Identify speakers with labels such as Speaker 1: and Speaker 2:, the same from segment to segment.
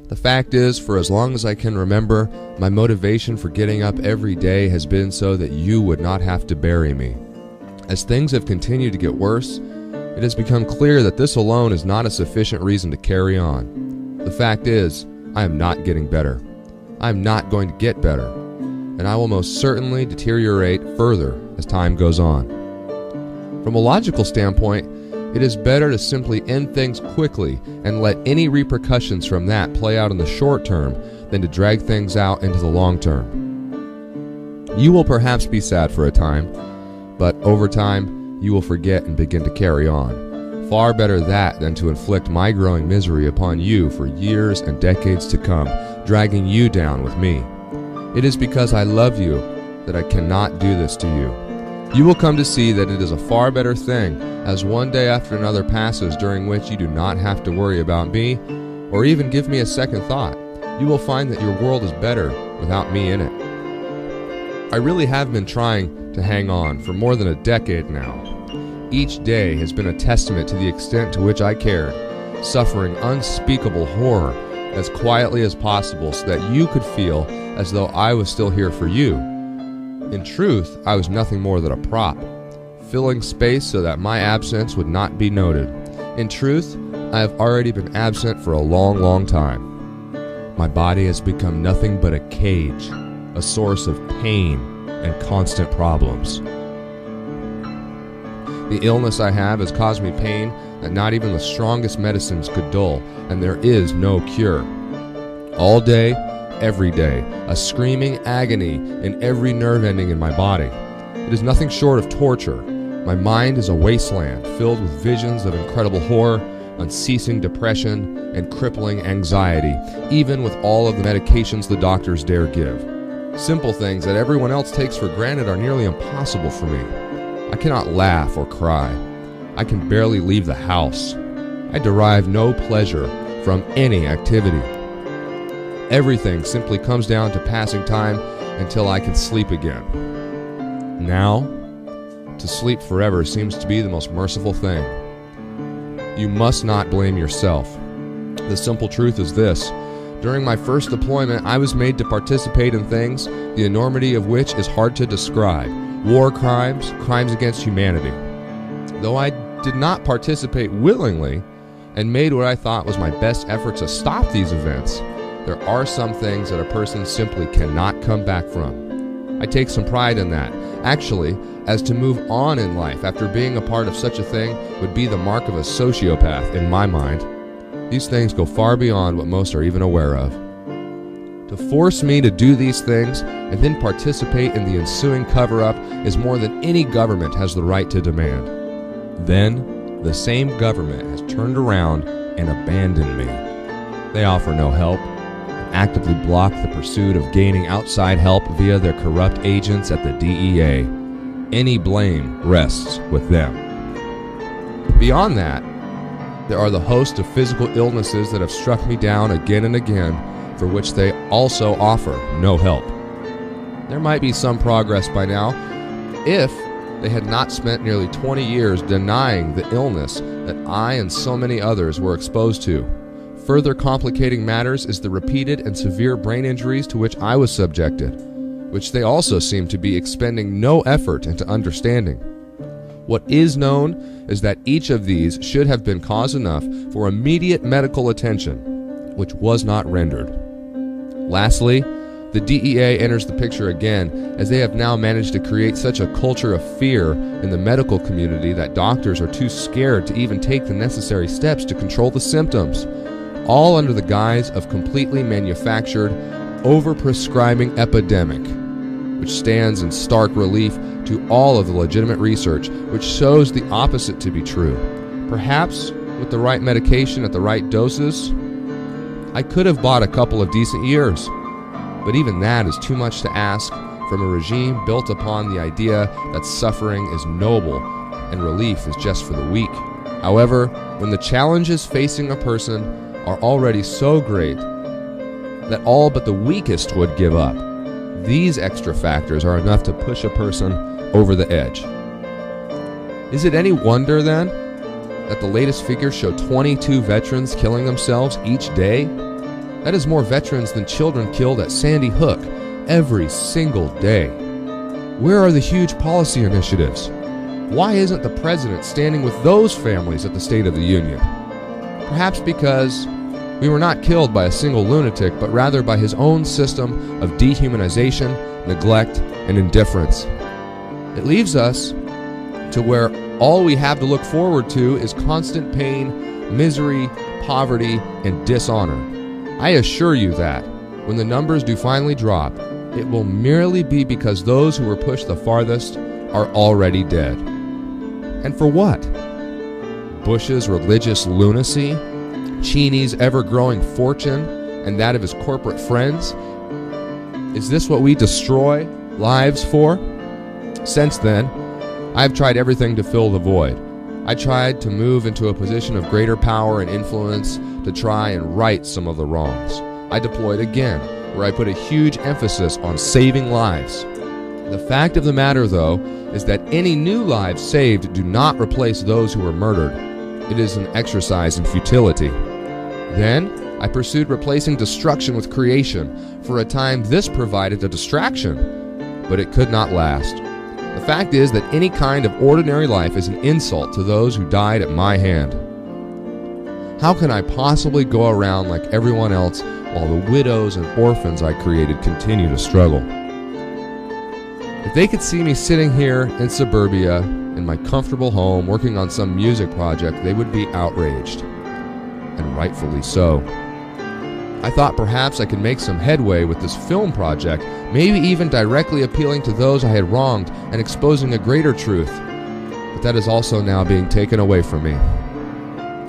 Speaker 1: The fact is, for as long as I can remember, my motivation for getting up every day has been so that you would not have to bury me. As things have continued to get worse, it has become clear that this alone is not a sufficient reason to carry on. The fact is, I am not getting better. I am not going to get better, and I will most certainly deteriorate further as time goes on. From a logical standpoint, it is better to simply end things quickly and let any repercussions from that play out in the short term than to drag things out into the long term. You will perhaps be sad for a time, but over time you will forget and begin to carry on. Far better that than to inflict my growing misery upon you for years and decades to come, dragging you down with me. It is because I love you that I cannot do this to you. You will come to see that it is a far better thing as one day after another passes during which you do not have to worry about me or even give me a second thought. You will find that your world is better without me in it. I really have been trying to hang on for more than a decade now. Each day has been a testament to the extent to which I cared, suffering unspeakable horror as quietly as possible so that you could feel as though I was still here for you. In truth, I was nothing more than a prop, filling space so that my absence would not be noted. In truth, I have already been absent for a long, long time. My body has become nothing but a cage, a source of pain and constant problems. The illness I have has caused me pain that not even the strongest medicines could dull, and there is no cure. All day, every day, a screaming agony in every nerve ending in my body. It is nothing short of torture. My mind is a wasteland filled with visions of incredible horror, unceasing depression, and crippling anxiety, even with all of the medications the doctors dare give. Simple things that everyone else takes for granted are nearly impossible for me. I cannot laugh or cry. I can barely leave the house. I derive no pleasure from any activity. Everything simply comes down to passing time until I can sleep again. Now, to sleep forever seems to be the most merciful thing. You must not blame yourself. The simple truth is this. During my first deployment, I was made to participate in things, the enormity of which is hard to describe. War crimes, crimes against humanity. Though I did not participate willingly and made what I thought was my best effort to stop these events, there are some things that a person simply cannot come back from. I take some pride in that. Actually, as to move on in life after being a part of such a thing would be the mark of a sociopath in my mind. These things go far beyond what most are even aware of. To force me to do these things and then participate in the ensuing cover-up is more than any government has the right to demand. Then, the same government has turned around and abandoned me. They offer no help, actively block the pursuit of gaining outside help via their corrupt agents at the DEA. Any blame rests with them. Beyond that, there are the host of physical illnesses that have struck me down again and again, for which they also offer no help. There might be some progress by now if they had not spent nearly 20 years denying the illness that I and so many others were exposed to. Further complicating matters is the repeated and severe brain injuries to which I was subjected, which they also seem to be expending no effort into understanding. What is known is that each of these should have been cause enough for immediate medical attention, which was not rendered. Lastly, the DEA enters the picture again, as they have now managed to create such a culture of fear in the medical community that doctors are too scared to even take the necessary steps to control the symptoms, all under the guise of completely manufactured, overprescribing epidemic, which stands in stark relief to all of the legitimate research, which shows the opposite to be true. Perhaps, with the right medication at the right doses, I could have bought a couple of decent years. But even that is too much to ask from a regime built upon the idea that suffering is noble and relief is just for the weak. However, when the challenges facing a person are already so great that all but the weakest would give up, these extra factors are enough to push a person over the edge. Is it any wonder, then, that the latest figures show 22 veterans killing themselves each day? That is more veterans than children killed at Sandy Hook every single day. Where are the huge policy initiatives? Why isn't the president standing with those families at the State of the Union? Perhaps because we were not killed by a single lunatic, but rather by his own system of dehumanization, neglect, and indifference. It leaves us to where all we have to look forward to is constant pain, misery, poverty, and dishonor. I assure you that, when the numbers do finally drop, it will merely be because those who were pushed the farthest are already dead. And for what? Bush's religious lunacy? Cheney's ever-growing fortune and that of his corporate friends? Is this what we destroy lives for? Since then, I've tried everything to fill the void. I tried to move into a position of greater power and influence to try and right some of the wrongs. I deployed again, where I put a huge emphasis on saving lives. The fact of the matter, though, is that any new lives saved do not replace those who were murdered. It is an exercise in futility. Then, I pursued replacing destruction with creation. For a time, this provided a distraction, but it could not last. The fact is that any kind of ordinary life is an insult to those who died at my hand. How can I possibly go around like everyone else while the widows and orphans I created continue to struggle? If they could see me sitting here in suburbia, in my comfortable home, working on some music project, they would be outraged. And rightfully so. I thought perhaps I could make some headway with this film project, maybe even directly appealing to those I had wronged and exposing a greater truth. But that is also now being taken away from me.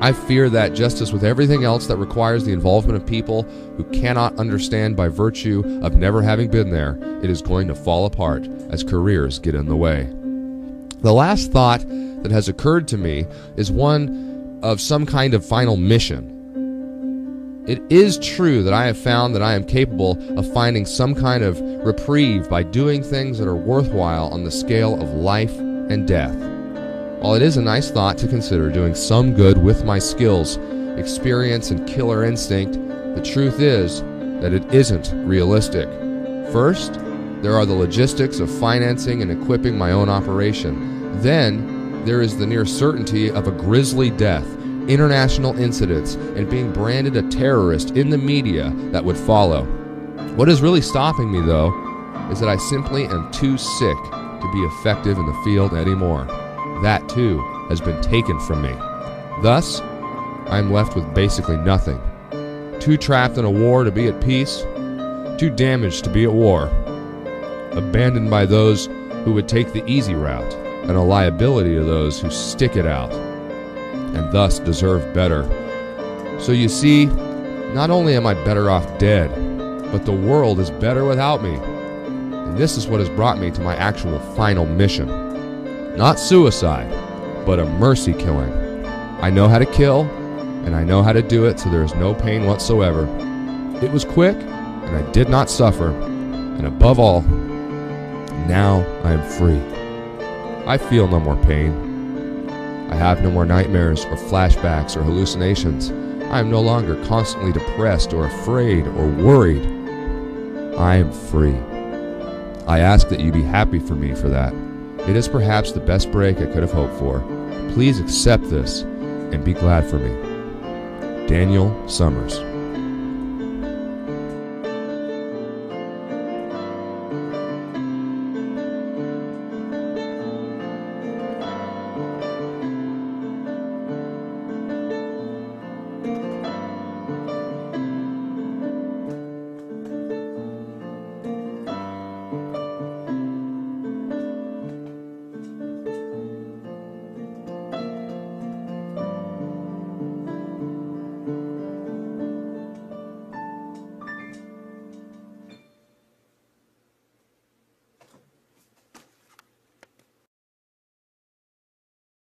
Speaker 1: I fear that, just as with everything else that requires the involvement of people who cannot understand by virtue of never having been there, it is going to fall apart as careers get in the way. The last thought that has occurred to me is one of some kind of final mission. It is true that I have found that I am capable of finding some kind of reprieve by doing things that are worthwhile on the scale of life and death. While it is a nice thought to consider doing some good with my skills, experience, and killer instinct, the truth is that it isn't realistic. First, there are the logistics of financing and equipping my own operation. Then, there is the near certainty of a grisly death, international incidents, and being branded a terrorist in the media that would follow. What is really stopping me, though, is that I simply am too sick to be effective in the field anymore. That, too, has been taken from me. Thus, I am left with basically nothing. Too trapped in a war to be at peace, too damaged to be at war, abandoned by those who would take the easy route, and a liability to those who stick it out, and thus deserve better. So you see, not only am I better off dead, but the world is better without me. And this is what has brought me to my actual final mission. Not suicide, but a mercy killing. I know how to kill, and I know how to do it so there is no pain whatsoever. It was quick, and I did not suffer, and above all, now I am free. I feel no more pain. I have no more nightmares or flashbacks or hallucinations. I am no longer constantly depressed or afraid or worried. I am free. I ask that you be happy for me for that. It is perhaps the best break I could have hoped for. Please accept this and be glad for me. Daniel Summers.